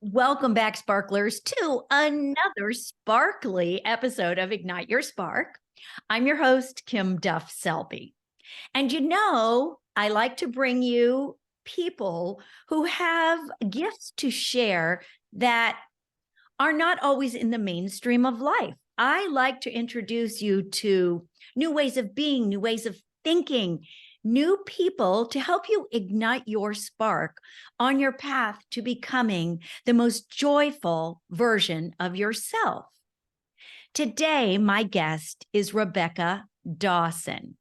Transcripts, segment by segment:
Welcome back, sparklers, to another sparkly episode of Ignite Your Spark. I'm your host, Kim Duff Selby. And I like to bring you people who have gifts to share that are not always in the mainstream of life. I like to introduce you to new ways of being, new ways of thinking, new people to help you ignite your spark on your path to becoming the most joyful version of yourself. Today, my guest is Rebecca Dawson.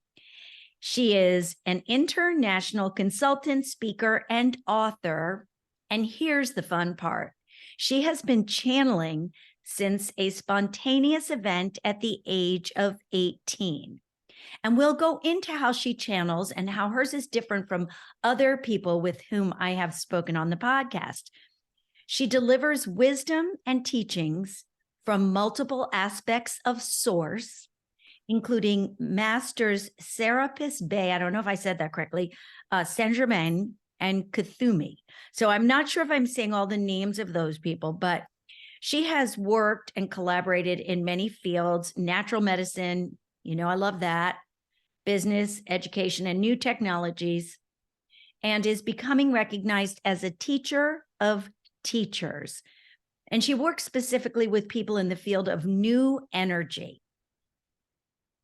She is an international consultant, speaker, and author. And here's the fun part. She has been channeling since a spontaneous event at the age of 18. And we'll go into how she channels and how hers is different from other people with whom I have spoken on the podcast. She delivers wisdom and teachings from multiple aspects of source, including Masters Serapis Bay, I don't know if I said that correctly, Saint Germain, and Kuthumi. So I'm not sure if I'm saying all the names of those people, but she has worked and collaborated in many fields: natural medicine, I love that, business, education, and new technologies, and is becoming recognized as a teacher of teachers. And she works specifically with people in the field of new energy.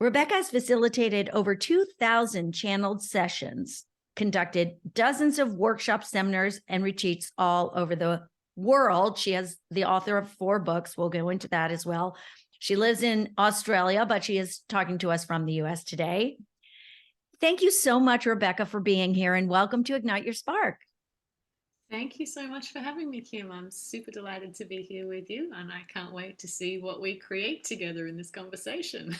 Rebecca has facilitated over 2,000 channeled sessions, conducted dozens of workshops, seminars, and retreats all over the world. She is the author of 4 books. We'll go into that as well. She lives in Australia, but she is talking to us from the US today. Thank you so much, Rebecca, for being here, and welcome to Ignite Your Spark. Thank you so much for having me, Kim. I'm super delighted to be here with you, and I can't wait to see what we create together in this conversation.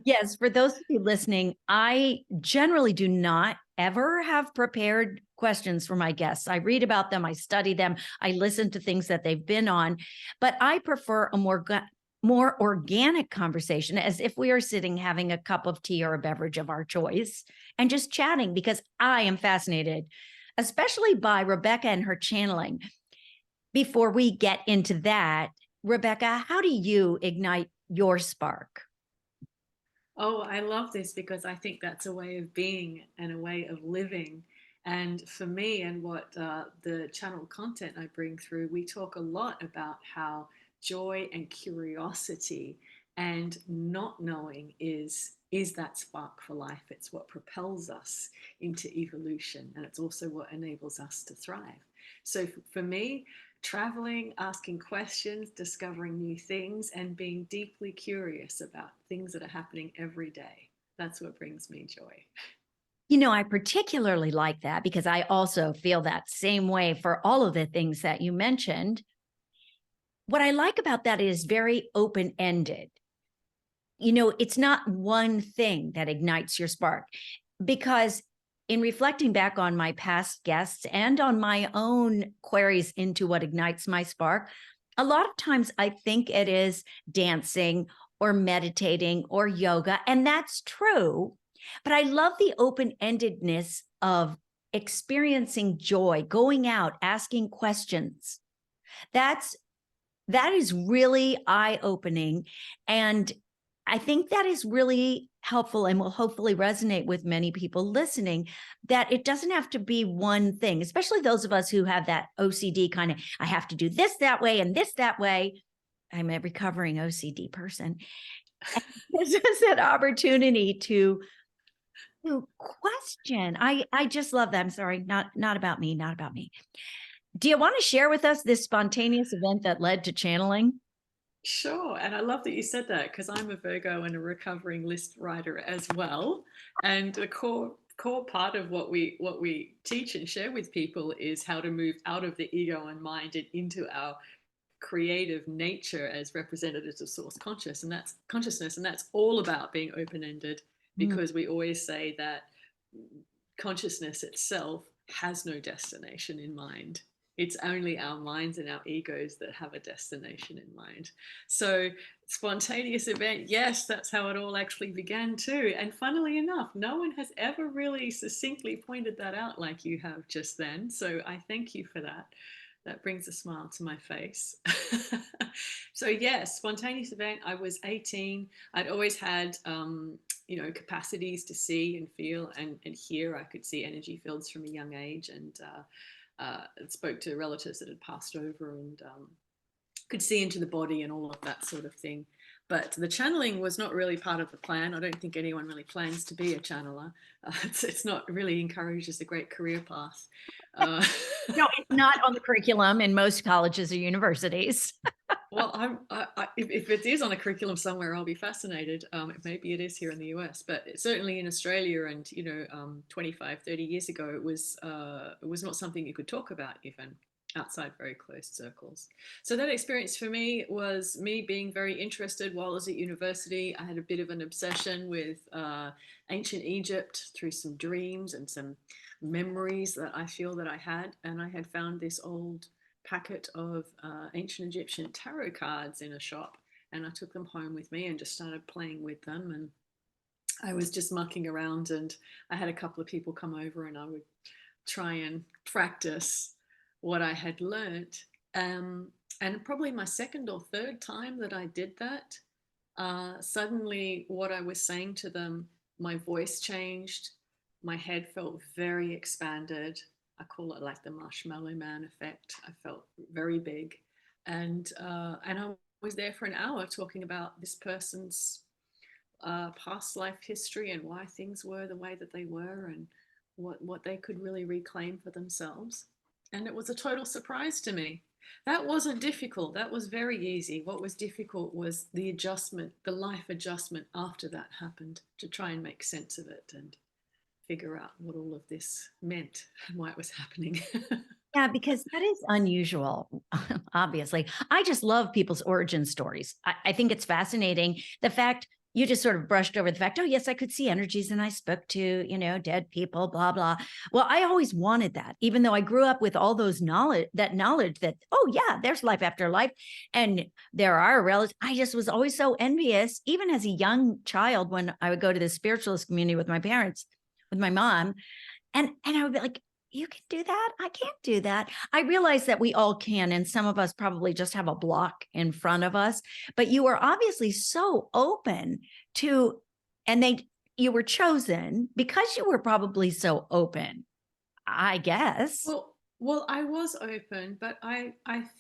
Yes, for those of you listening, I generally do not ever have prepared questions for my guests. I read about them, I study them, I listen to things that they've been on, but I prefer a more organic conversation, as if we are sitting having a cup of tea or a beverage of our choice and just chatting, because I am fascinated, especially by Rebecca and her channeling. Before we get into that, Rebecca, how do you ignite your spark? Oh, I love this because I think that's a way of being and a way of living. And for me, and what the channel content I bring through, we talk a lot about how joy and curiosity and not knowing is that spark for life. It's what propels us into evolution, and it's also what enables us to thrive. So for me, traveling, asking questions, discovering new things, and being deeply curious about things that are happening every day. That's what brings me joy. I particularly like that because I also feel that same way for all of the things that you mentioned. What I like about that is very open ended. It's not one thing that ignites your spark, because in reflecting back on my past guests and on my own queries into what ignites my spark, a lot of times I think it is dancing or meditating or yoga, and that's true. But I love the open endedness of experiencing joy, going out, asking questions. That's that is really eye-opening. And I think that is really helpful and will hopefully resonate with many people listening, that it doesn't have to be one thing, especially those of us who have that OCD kind of, I have to do this that way and this that way. I'm a recovering OCD person. And this is an opportunity to question. I just love that. I'm sorry, not about me, not about me. Do you want to share with us this spontaneous event that led to channeling? Sure, and I love that you said that because I'm a Virgo and a recovering list writer as well. And the core part of what we teach and share with people is how to move out of the ego and mind and into our creative nature as representatives of source consciousness, and that's all about being open-ended, Mm. because we always say that consciousness itself has no destination in mind. It's only our minds and our egos that have a destination in mind. So, spontaneous event, yes, that's how it all actually began too. And funnily enough, no one has ever really succinctly pointed that out like you have just then. So, I thank you for that. that brings a smile to my face. So yes, spontaneous event. I was 18. I'd always had, capacities to see and feel and hear. I could see energy fields from a young age, and spoke to relatives that had passed over, and could see into the body and all of that sort of thing. But the channeling was not really part of the plan. I don't think anyone really plans to be a channeler. It's not really encouraged as a great career path. Uh, No, it's not on the curriculum in most colleges or universities. well, if it is on a curriculum somewhere, I'll be fascinated. Maybe it is here in the US, but certainly in Australia, and 25, 30 years ago, it was not something you could talk about even outside very closed circles. So that experience for me was me being very interested while I was at university. I had a bit of an obsession with ancient Egypt through some dreams and some memories that I feel that I had, and I had found this old packet of ancient Egyptian tarot cards in a shop, and I took them home with me and just started playing with them. And I was just mucking around, and I had a couple of people come over, and I would try and practice what I had learnt. And probably my second or third time that I did that, suddenly what I was saying to them, my voice changed, my head felt very expanded. I call it like the marshmallow man effect. I felt very big, and I was there for an hour talking about this person's past life history and why things were the way that they were, and what they could really reclaim for themselves. And it was a total surprise to me. That wasn't difficult. That was very easy. What was difficult was the adjustment, the life adjustment after that happened, to try and make sense of it and figure out what all of this meant and why it was happening. Yeah, because that is unusual, obviously. I just love people's origin stories. I think it's fascinating. The fact you just sort of brushed over the fact, oh, yes, I could see energies and I spoke to, dead people, blah, blah. Well, I always wanted that, even though I grew up with all those knowledge that, oh, yeah, there's life after life. And there are relatives. I just was always so envious, even as a young child, when I would go to the spiritualist community with my parents, with my mom. And I would be like, you can do that. I can't do that. I realize that we all can. And some of us probably just have a block in front of us, but you were obviously so open to, and you were chosen because you were probably so open, I guess. Well, I was open, but I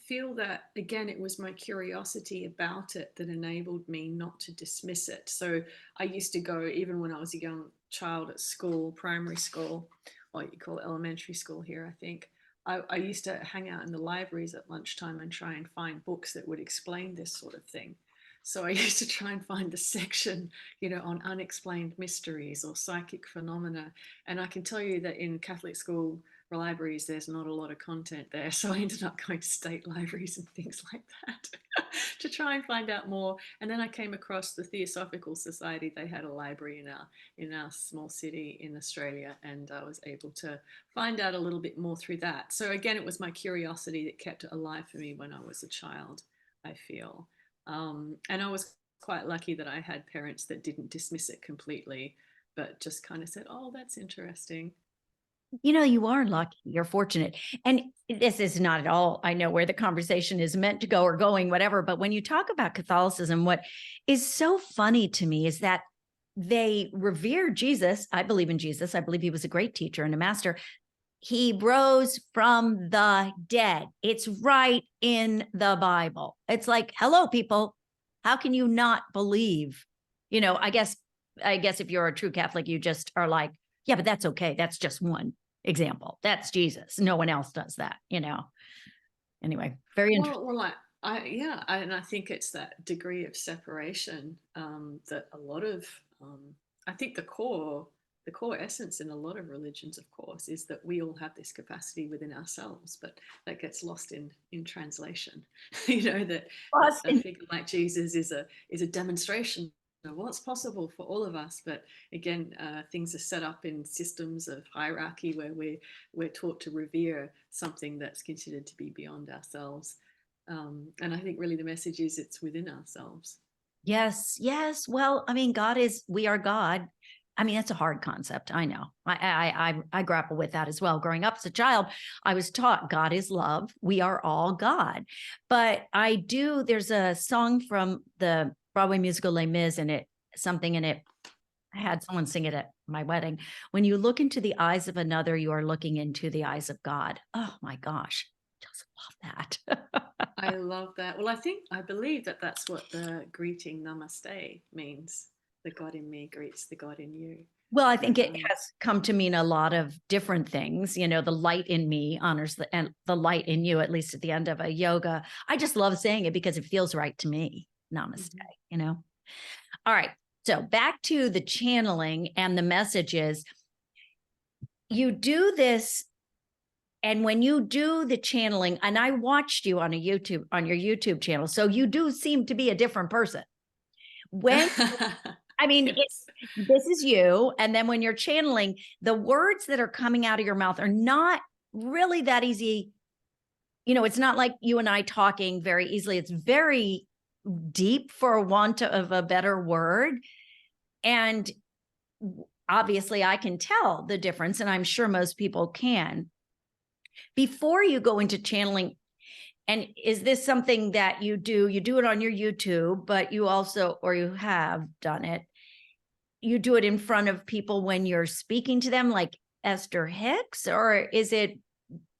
feel that again, it was my curiosity about it that enabled me not to dismiss it. So I used to go, even when I was a young child at school, primary school, what you call elementary school here, I think. I used to hang out in the libraries at lunchtime and try and find books that would explain this sort of thing. So I used to try and find the section, on unexplained mysteries or psychic phenomena. And I can tell you that in Catholic school libraries, there's not a lot of content there. So I ended up going to state libraries and things like that to try and find out more. And then I came across the Theosophical Society. They had a library in our small city in Australia, and I was able to find out a little bit more through that. So again, it was my curiosity that kept it alive for me when I was a child, I feel. And I was quite lucky that I had parents that didn't dismiss it completely, but just kind of said, oh, that's interesting. You are lucky. You're fortunate. And this is not at all, I know, where the conversation is meant to go or going, whatever. But when you talk about Catholicism, what is so funny to me is that they revere Jesus. I believe in Jesus. I believe he was a great teacher and a master. He rose from the dead. It's right in the Bible. It's like, hello, people. How can you not believe? I guess if you're a true Catholic, you just are like, yeah, but that's okay. That's just one example. That's Jesus. No one else does that. Anyway, very interesting. And I think it's that degree of separation that a lot of, I think the core essence in a lot of religions, of course, is that we all have this capacity within ourselves, but that gets lost in translation. That a figure like Jesus is a demonstration of what's possible for all of us. But again, things are set up in systems of hierarchy where we're taught to revere something that's considered to be beyond ourselves. And I think really the message is it's within ourselves. Yes, yes. Well, I mean, we are God. I mean, that's a hard concept. I know. I grapple with that as well. Growing up as a child, I was taught God is love. We are all God. But there's a song from the Broadway musical Les Mis, and something in it. I had someone sing it at my wedding. When you look into the eyes of another, you are looking into the eyes of God. Oh my gosh. Just love that. I love that. Well, I believe that that's what the greeting namaste means. The God in me greets the God in you. Well, I think it Um, has come to mean a lot of different things. The light in me honors the light in you, at least at the end of a yoga. I just love saying it because it feels right to me. Namaste, mhm. All right. So back to the channeling and the messages. You do this, and when you do the channeling, and I watched you on your YouTube channel, so you do seem to be a different person. When I mean, Yes. this is you. And then when you're channeling, the words that are coming out of your mouth are not really that easy. It's not like you and I talking very easily. It's very deep, for want of a better word. And obviously, I can tell the difference, and I'm sure most people can. Before you go into channeling, and is this something that you do? You do it on your YouTube, but you also, or you have done it, you do it in front of people when you're speaking to them, like Esther Hicks? Or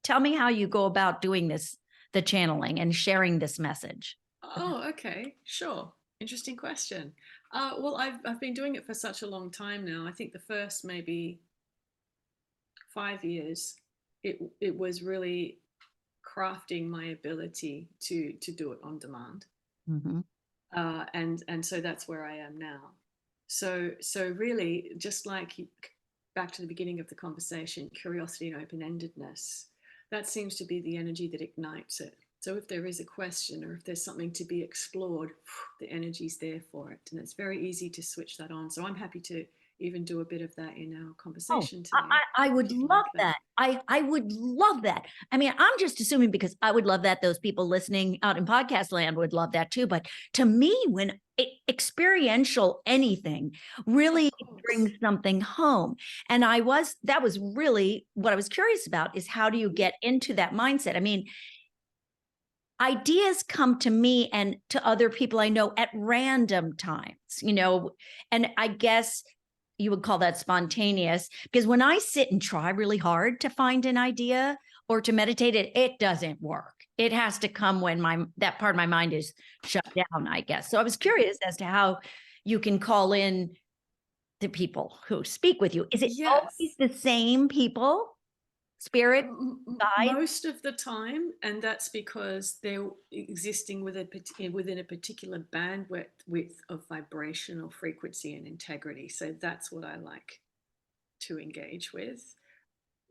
tell me how you go about doing this, the channeling and sharing this message. Oh, okay, sure. Interesting question. Well, I've been doing it for such a long time now. I think the first maybe 5 years, it was really crafting my ability to do it on demand. Mhm. And so that's where I am now. So really, just like back to the beginning of the conversation, curiosity and open-endedness, that seems to be the energy that ignites it. So if there is a question or if there's something to be explored, the energy's there for it, and it's very easy to switch that on. So I'm happy to even do a bit of that in our Oh, conversation today, I would if you'd love like that. that. I would love that. I mean, I'm just assuming because I would love that. Those people listening out in podcast land would love that too. But to me, when experiential anything Of really course. brings something home. And that was really what I was curious about, is how do you get into that mindset? I mean, ideas come to me and to other people I know at random times, and I guess you would call that spontaneous, because when I sit and try really hard to find an idea or to meditate it doesn't work. It has to come when that part of my mind is shut down, I guess. So I was curious as to how you can call in the people who speak with you. Is it always Yes. the same people, spirit, guide? Most of the time, and that's because they're existing within a particular bandwidth of vibrational frequency and integrity. So that's what I like to engage with.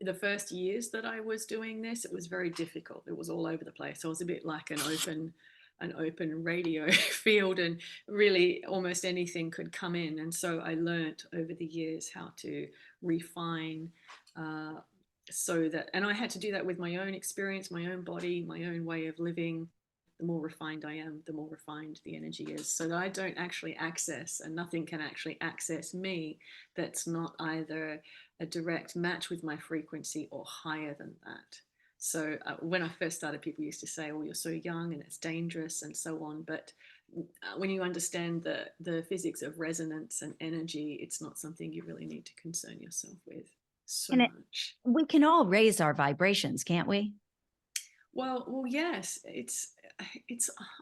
The first years that I was doing this, it was very difficult. It was all over the place. I was a bit like an open radio field, and really almost anything could come in. And so I learned over the years how to refine, uh, and I had to do that with my own experience, my own body, my own way of living. The more refined I am, the more refined the energy is, so that I don't actually access, and nothing can actually access me that's not either a direct match with my frequency or higher than that. So when I first started, people used to say, "Oh, you're so young and it's dangerous," and so on. But when you understand the physics of resonance and energy, it's not something you really need to concern yourself with so And much. we can all raise our vibrations, can't we? Well, yes. It's.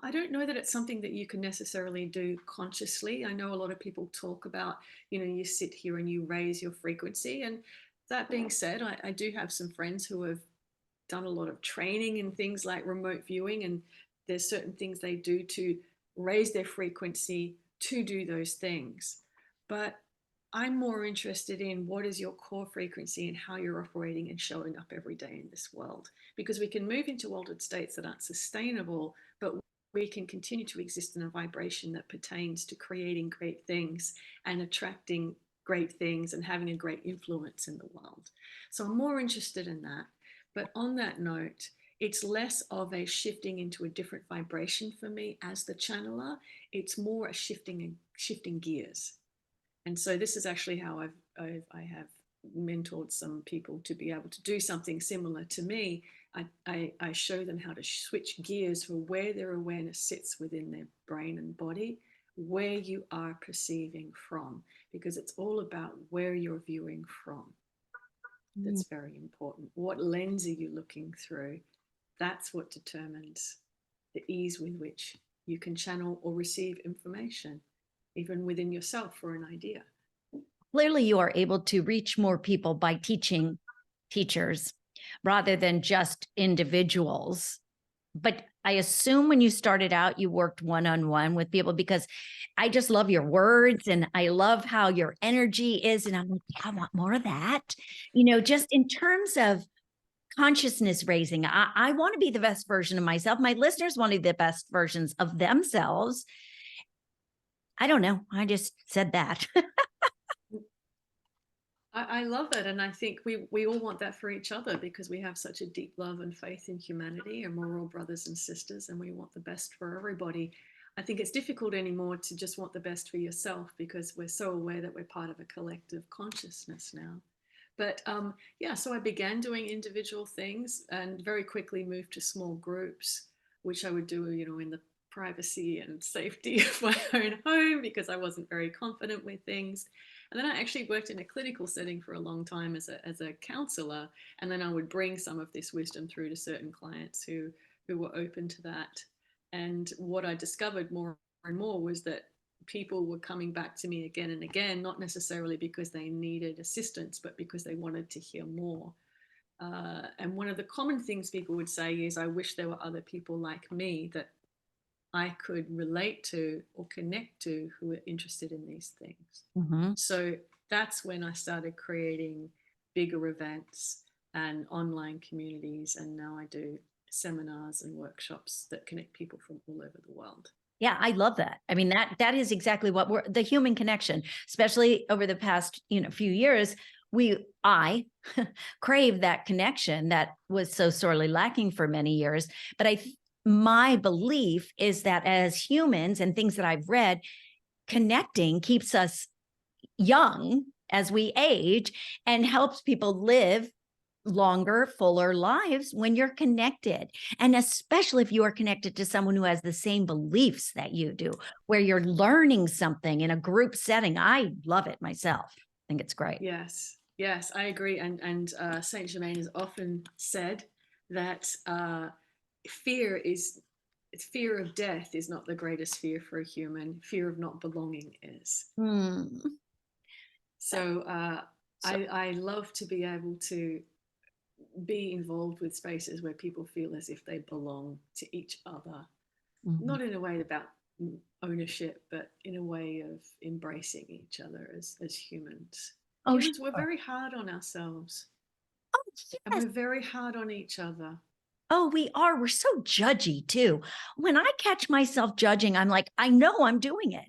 I don't know that it's something that you can necessarily do consciously. I know a lot of people talk about, you sit here and you raise your frequency. And that being said, I do have some friends who have done a lot of training in things like remote viewing, and there's certain things they do to raise their frequency to do those things. But I'm more interested in what is your core frequency and how you're operating and showing up every day in this world. Because we can move into altered states that aren't sustainable, but we can continue to exist in a vibration that pertains to creating great things and attracting great things and having a great influence in the world. So I'm more interested in that. But on that note, it's less of a shifting into a different vibration for me as the channeler. It's more a shifting gears. And so this is actually how I have mentored some people to be able to do something similar to me. I show them how to switch gears for where their awareness sits within their brain and body, where you are perceiving from, because it's all about where you're viewing from. Mm. That's very important. What lens are you looking through? That's what determines the ease with which you can channel or receive information, even within yourself for an idea. Clearly, you are able to reach more people by teaching teachers rather than just individuals. But I assume when you started out, you worked one-on-one with people, because I just love your words and I love how your energy is. And I'm like, yeah, I want more of that. Just in terms of consciousness raising, I want to be the best version of myself. My listeners want to be the best versions of themselves. I don't know. I just said that. I love it. And I think we all want that for each other because we have such a deep love and faith in humanity, and we're all brothers and sisters and we want the best for everybody. I think it's difficult anymore to just want the best for yourself because we're so aware that we're part of a collective consciousness now. But yeah, so I began doing individual things and very quickly moved to small groups, which I would do, in the privacy and safety of my own home because I wasn't very confident with things. And then I actually worked in a clinical setting for a long time as a counselor. And then I would bring some of this wisdom through to certain clients who were open to that. And what I discovered more and more was that people were coming back to me again and again, not necessarily because they needed assistance, but because they wanted to hear more. And one of the common things people would say is, I wish there were other people like me that I could relate to or connect to who are interested in these things. Mhm. So that's when I started creating bigger events and online communities. And now I do seminars and workshops that connect people from all over the world. Yeah, I love that. I mean, that is exactly what we're the human connection, especially over the past, few years. I crave that connection that was so sorely lacking for many years. But my belief is that as humans and things that I've read, connecting keeps us young as we age and helps people live longer, fuller lives when you're connected. And especially if you are connected to someone who has the same beliefs that you do, where you're learning something in a group setting. I love it myself. I think it's great. Yes, yes, I agree. And Saint Germain has often said that fear is fear of death is not the greatest fear for a human. Fear of not belonging is. Hmm. So So, I love to be able to be involved with spaces where people feel as if they belong to each other, mhm. not in a way about ownership, but in a way of embracing each other as humans. Oh, Humans, we're sure. very hard on ourselves Oh, and yes. we're very hard on each other. Oh, we are. We're so judgy too. When I catch myself judging, I'm like, I know I'm doing it,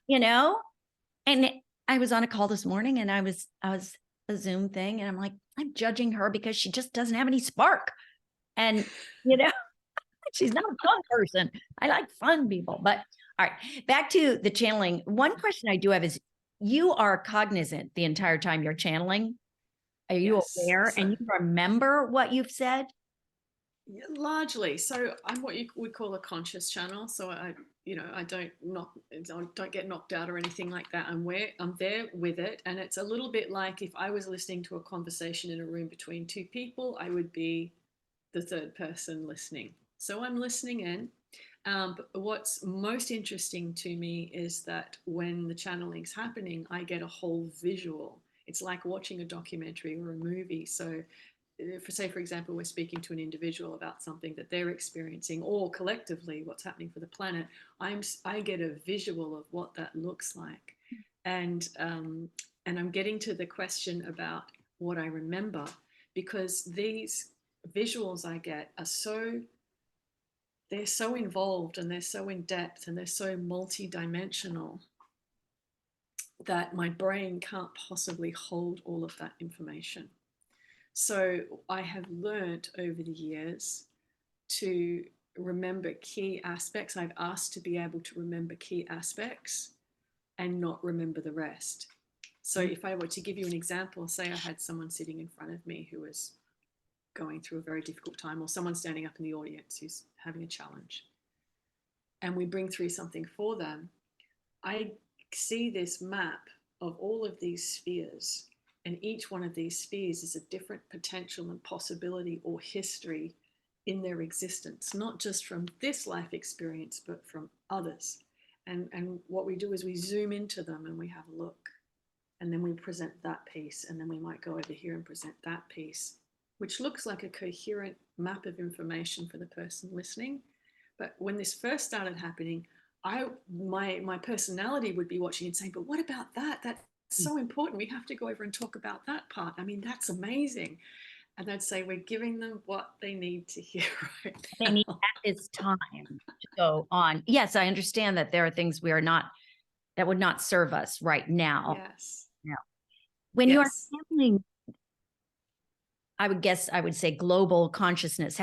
you know? And I was on a call this morning and I was a Zoom thing and I'm like, I'm judging her because she just doesn't have any spark. And, you know, she's not a fun person. I like fun people. But all right, back to the channeling. One question I do have is, you are cognizant the entire time you're channeling. Are you Yes. aware and So you remember what you've said? largely, so I'm what you would call a conscious channel. So I don't get knocked out or anything like that. I'm there with it, and it's a little bit like if I was listening to a conversation in a room between two people, I would be the third person listening. So I'm listening in. But what's most interesting to me is that when the channeling's happening, I get a whole visual. It's like watching a documentary or a movie. So for example, we're speaking to an individual about something that they're experiencing, or collectively what's happening for the planet. I get a visual of what that looks like, and I'm getting to the question about what I remember, because these visuals I get are they're so involved and they're so in depth and they're so multi-dimensional that my brain can't possibly hold all of that information. So I have learned over the years to remember key aspects. I've asked to be able to remember key aspects and not remember the rest. So if I were to give you an example, say I had someone sitting in front of me who was going through a very difficult time, or someone standing up in the audience who's having a challenge, and we bring through something for them, I see this map of all of these spheres, and each one of these spheres is a different potential and possibility or history in their existence, not just from this life experience, but from others. And what we do is we zoom into them and we have a look. And then we present that piece, and then we might go over here and present that piece, which looks like a coherent map of information for the person listening. But when this first started happening, my personality would be watching and saying, but what about that? That's so important. We have to go over and talk about that part. I mean, that's amazing. And I'd say we're giving them what they need to hear right They need now. at this time to go on. Yes, I understand that there are things we are not, that would not serve us right now. Yes. Yeah. When you are Yes. handling, I would guess I would say global consciousness,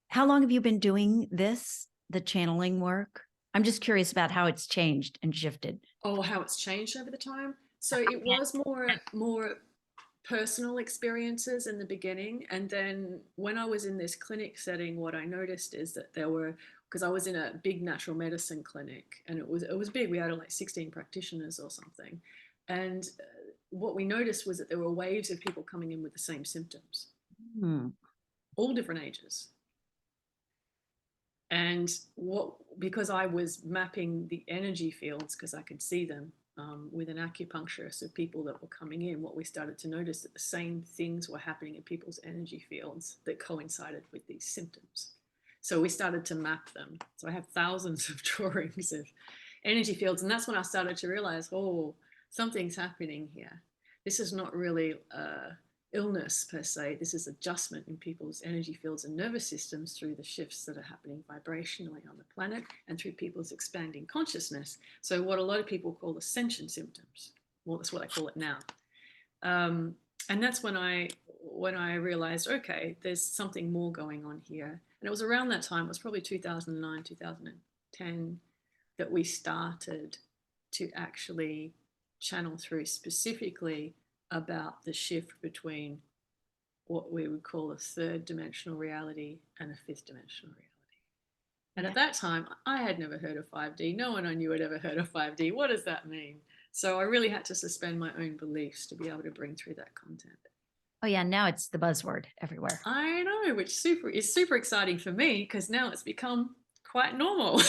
how long have you been doing this, the channeling work? I'm just curious about how it's changed and shifted. Oh, how it's changed over the time. So it was more personal experiences in the beginning, and then when I was in this clinic setting, what I noticed is that there were, because I was in a big natural medicine clinic, and it was big. We had like 16 practitioners or something, and what we noticed was that there were waves of people coming in with the same symptoms, Hmm. all different ages. And because I was mapping the energy fields, because I could see them with an acupuncturist of people that were coming in, what we started to notice that the same things were happening in people's energy fields that coincided with these symptoms. So we started to map them. So I have thousands of drawings of energy fields, and that's when I started to realize, oh, something's happening here. This is not really illness per se. This is adjustment in people's energy fields and nervous systems through the shifts that are happening vibrationally on the planet and through people's expanding consciousness. So what a lot of people call ascension symptoms. Well, that's what I call it now. And that's when I realized, okay, there's something more going on here. And it was around that time, it was probably 2009, 2010, that we started to actually channel through specifically about the shift between what we would call a third dimensional reality and a fifth dimensional reality. And at that time, I had never heard of 5D. No one I knew had ever heard of 5D. What does that mean? So I really had to suspend my own beliefs to be able to bring through that content. Oh yeah, now it's the buzzword everywhere. I know, which is super exciting for me, because now it's become quite normal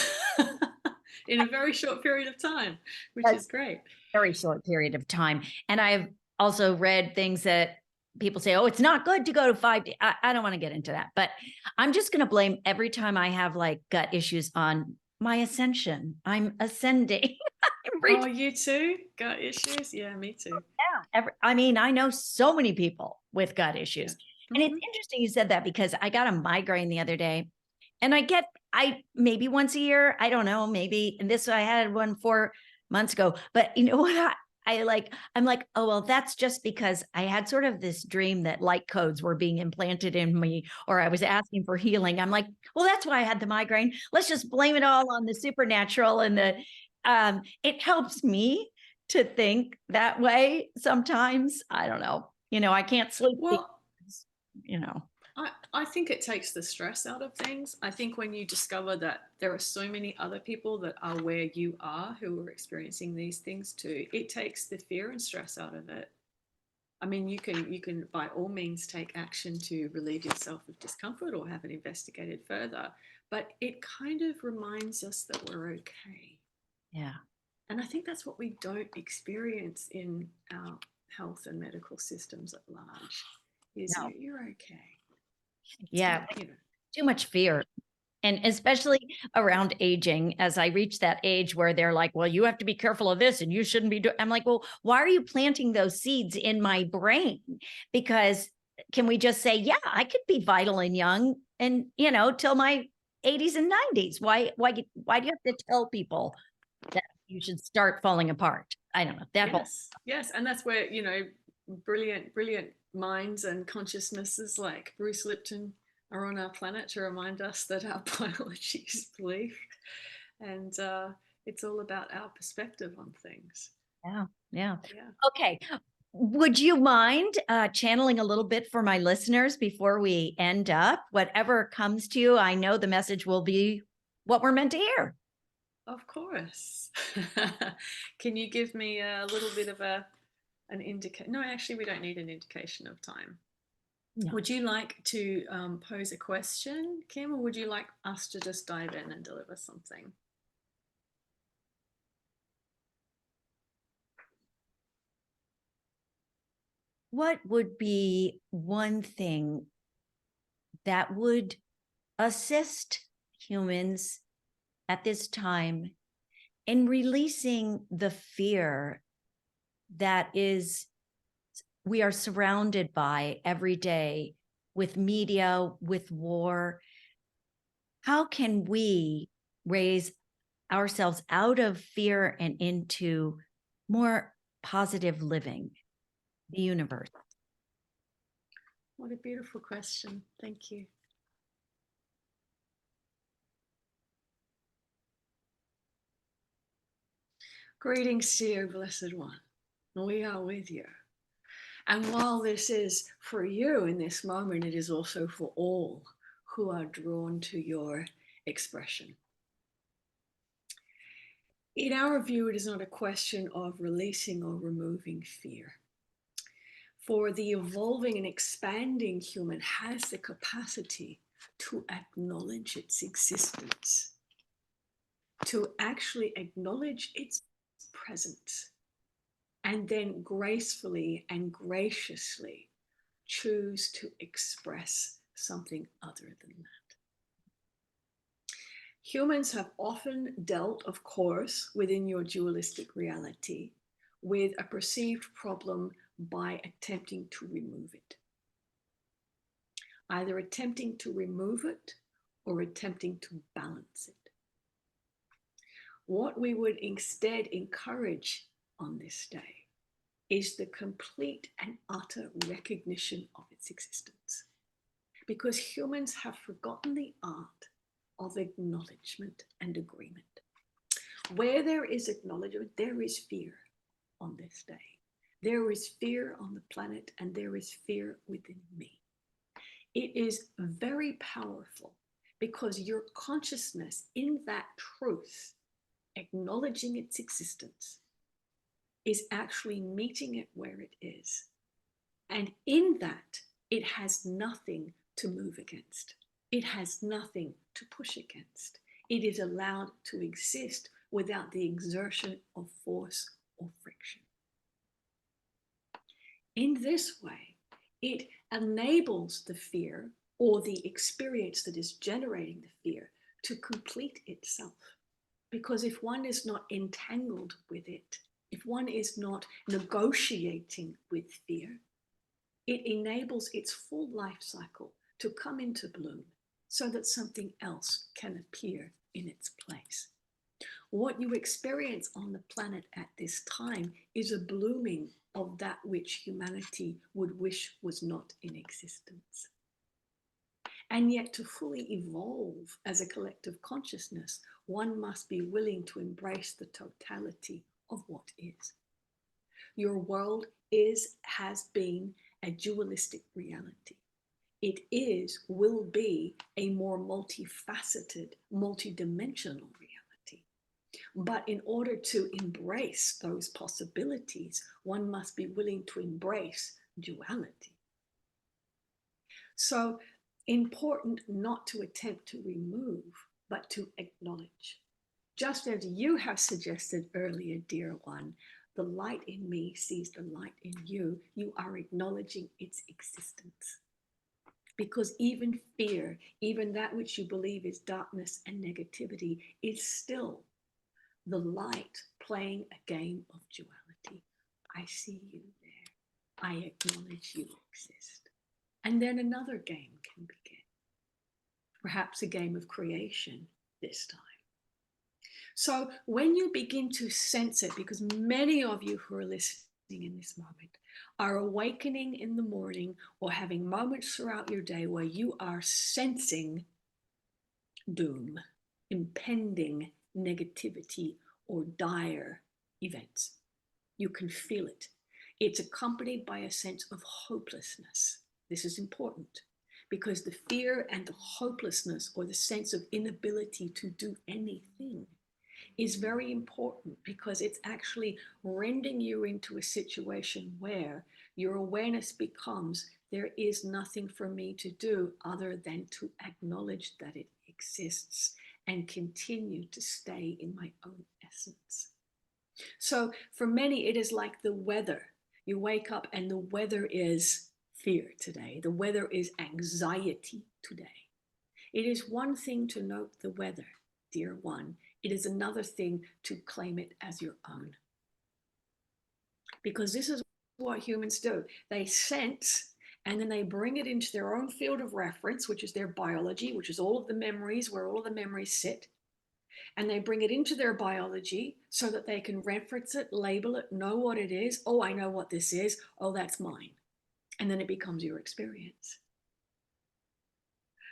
in a very short period of time, which is great. Very short period of time. And I've also read things that people say, oh, it's not good to go to 5D. I don't want to get into that, but I'm just going to blame every time I have like gut issues on my ascension. I'm ascending. Oh, you too? Gut issues? Yeah, me too. I mean, I know so many people with gut Yeah. issues. And it's interesting you said that, because I got a migraine the other day, and I maybe once a year, I don't know, maybe, and I had one 4 months ago, but you know what? I'm like, oh, well, that's just because I had sort of this dream that light codes were being implanted in me, or I was asking for healing. I'm like, well, that's why I had the migraine. Let's just blame it all on the supernatural and it helps me to think that way sometimes. I don't know. I can't sleep. Well, Because, you know. I think it takes the stress out of things. I think when you discover that there are so many other people that are where you are who are experiencing these things too, it takes the fear and stress out of it. I mean, you can by all means take action to relieve yourself of discomfort or have it investigated further, but it kind of reminds us that we're okay. Yeah. And I think that's what we don't experience in our health and medical systems at large, is No. you're okay. Yeah. You know. Too much fear. And especially around aging, as I reach that age where they're like, well, you have to be careful of this and you shouldn't be doing. I'm like, well, why are you planting those seeds in my brain? Because can we just say, yeah, I could be vital and young and, till my 80s and 90s? Why do you have to tell people that you should start falling apart? I don't know. Yes. And that's where, brilliant minds and consciousnesses like Bruce Lipton are on our planet to remind us that our biology is belief, and it's all about our perspective on things. Yeah. Yeah. Yeah. Okay. Would you mind channeling a little bit for my listeners before we end up? Whatever comes to you, I know the message will be what we're meant to hear. Of course. Can you give me a little bit of an indication? No, actually, we don't need an indication of time. No. Would you like to pose a question, Kim, or would you like us to just dive in and deliver something? What would be one thing that would assist humans at this time in releasing the fear that is we are surrounded by every day with media, with war? How can we raise ourselves out of fear and into more positive living, the universe? What a beautiful question. Thank you. Greetings to you, Blessed One. We are with you. And while this is for you in this moment, it is also for all who are drawn to your expression. In our view, it is not a question of releasing or removing fear. For the evolving and expanding human has the capacity to acknowledge its existence, to actually acknowledge its presence, and then gracefully and graciously choose to express something other than that. Humans have often dealt, of course, within your dualistic reality, with a perceived problem by attempting to remove it. Either attempting to remove it or attempting to balance it. What we would instead encourage on this day is the complete and utter recognition of its existence. Because humans have forgotten the art of acknowledgement and agreement. Where there is acknowledgement, there is fear on this day. There is fear on the planet, and there is fear within me. It is very powerful because your consciousness in that truth, acknowledging its existence, is actually meeting it where it is. And in that, it has nothing to move against. It has nothing to push against. It is allowed to exist without the exertion of force or friction. In this way, it enables the fear or the experience that is generating the fear to complete itself. Because if one is not entangled with it, if one is not negotiating with fear, it enables its full life cycle to come into bloom so that something else can appear in its place. What you experience on the planet at this time is a blooming of that which humanity would wish was not in existence. And yet, to fully evolve as a collective consciousness, one must be willing to embrace the totality of what is. Your world has been a dualistic reality. It will be a more multifaceted, multidimensional reality. But in order to embrace those possibilities, one must be willing to embrace duality. So, important not to attempt to remove, but to acknowledge. Just as you have suggested earlier, dear one, the light in me sees the light in you. You are acknowledging its existence. Because even fear, even that which you believe is darkness and negativity, is still the light playing a game of duality. I see you there. I acknowledge you exist. And then another game can begin. Perhaps a game of creation this time. So when you begin to sense it, because many of you who are listening in this moment are awakening in the morning or having moments throughout your day where you are sensing doom, impending negativity, or dire events. You can feel it. It's accompanied by a sense of hopelessness. This is important because the fear and the hopelessness, or the sense of inability to do anything, is very important because it's actually rending you into a situation where your awareness becomes, there is nothing for me to do other than to acknowledge that it exists and continue to stay in my own essence. So for many, it is like the weather. You wake up and the weather is fear today. The weather is anxiety today. It is one thing to note the weather, dear one. It is another thing to claim it as your own. Because this is what humans do. They sense and then they bring it into their own field of reference, which is their biology, which is all of the memories, where all of the memories sit. And they bring it into their biology so that they can reference it, label it, know what it is. Oh, I know what this is. Oh, that's mine. And then it becomes your experience.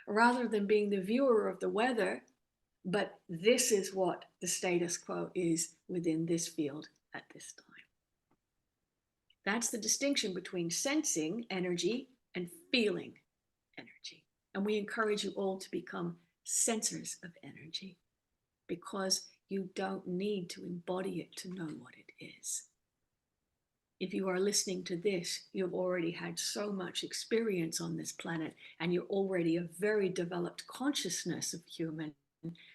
Rather than being the viewer of the weather, but this is what the status quo is within this field at this time. That's the distinction between sensing energy and feeling energy. And we encourage you all to become sensors of energy, because you don't need to embody it to know what it is. If you are listening to this, you've already had so much experience on this planet, and you're already a very developed consciousness of human.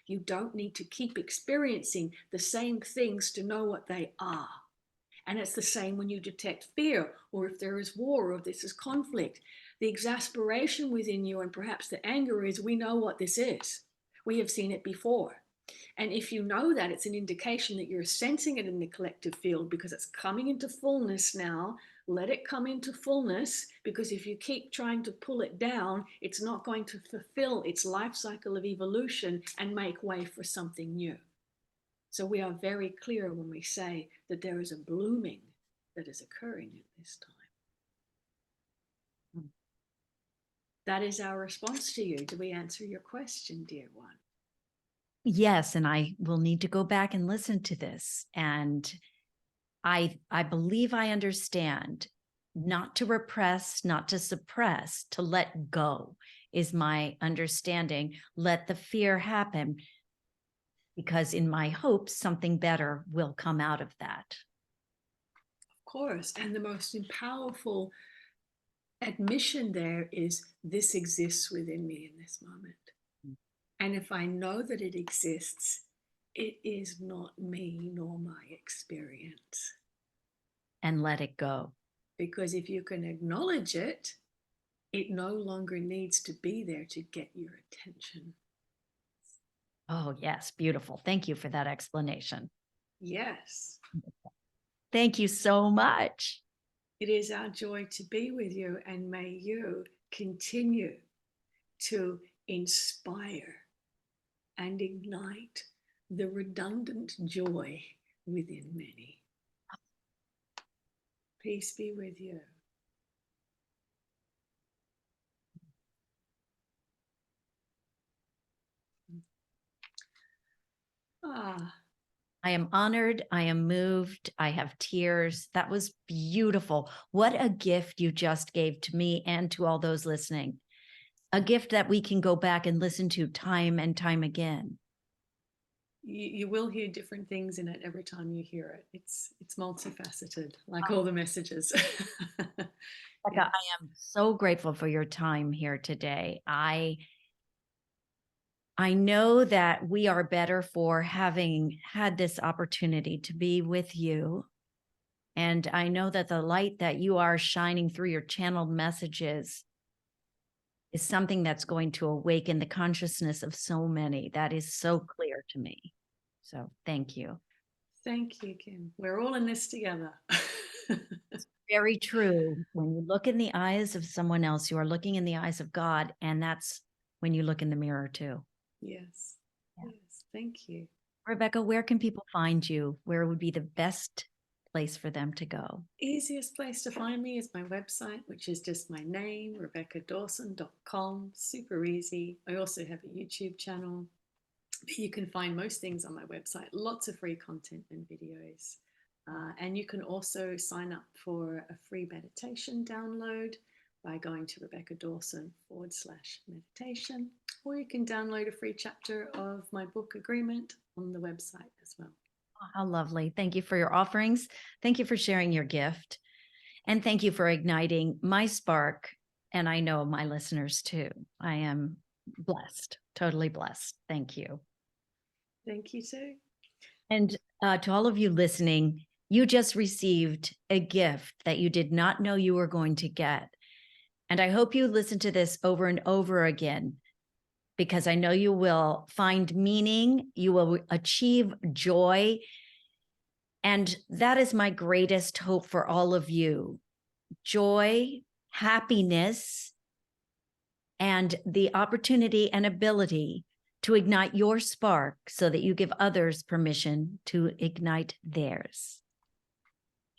You don't need to keep experiencing the same things to know what they are. And it's the same when you detect fear, or if there is war, or if this is conflict. The exasperation within you and perhaps the anger is, we know what this is. We have seen it before. And if you know that, it's an indication that you're sensing it in the collective field, because it's coming into fullness now. Let it come into fullness, because if you keep trying to pull it down, it's not going to fulfill its life cycle of evolution and make way for something new. So we are very clear when we say that there is a blooming that is occurring at this time. That is our response to you. Do we answer your question, dear one? Yes, and I will need to go back and listen to this. And I believe I understand. Not to repress, not to suppress, to let go is my understanding. Let the fear happen, because in my hopes, something better will come out of that. Of course. And the most powerful admission there is, this exists within me in this moment. And if I know that it exists, it is not me nor my experience. And let it go. Because if you can acknowledge it, it no longer needs to be there to get your attention. Oh, yes. Beautiful. Thank you for that explanation. Yes. Thank you so much. It is our joy to be with you, and may you continue to inspire and ignite the redundant joy within many. Peace be with you. Ah. I am honored. I am moved. I have tears. That was beautiful. What a gift you just gave to me and to all those listening. A gift that we can go back and listen to time and time again. You will hear different things in it every time you hear it. It's multifaceted, like all the messages. Becca, yeah. I am so grateful for your time here today. I know that we are better for having had this opportunity to be with you. And I know that the light that you are shining through your channeled messages is something that's going to awaken the consciousness of so many. That is so clear to me. So thank you. Thank you, Kim. We're all in this together. Very true. When you look in the eyes of someone else, you are looking in the eyes of God. And that's when you look in the mirror too. Yes. Yeah. Yes. Thank you. Rebecca, where can people find you? Where would be the best place for them to go? Easiest place to find me is my website, which is just my name, RebeccaDawson.com. Super easy. I also have a YouTube channel. You can find most things on my website. Lots of free content and videos. And you can also sign up for a free meditation download by going to RebeccaDawson/meditation, or you can download a free chapter of my book Agreement on the website as well. Oh, how lovely. Thank you for your offerings. Thank you for sharing your gift. And thank you for igniting my spark. And I know my listeners too. I am blessed, totally blessed. Thank you. Thank you too. And to all of you listening, you just received a gift that you did not know you were going to get. And I hope you listen to this over and over again, because I know you will find meaning, you will achieve joy. And that is my greatest hope for all of you. Joy, happiness, and the opportunity and ability to ignite your spark so that you give others permission to ignite theirs.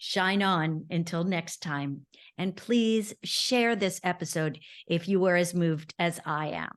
Shine on until next time. And please share this episode if you were as moved as I am.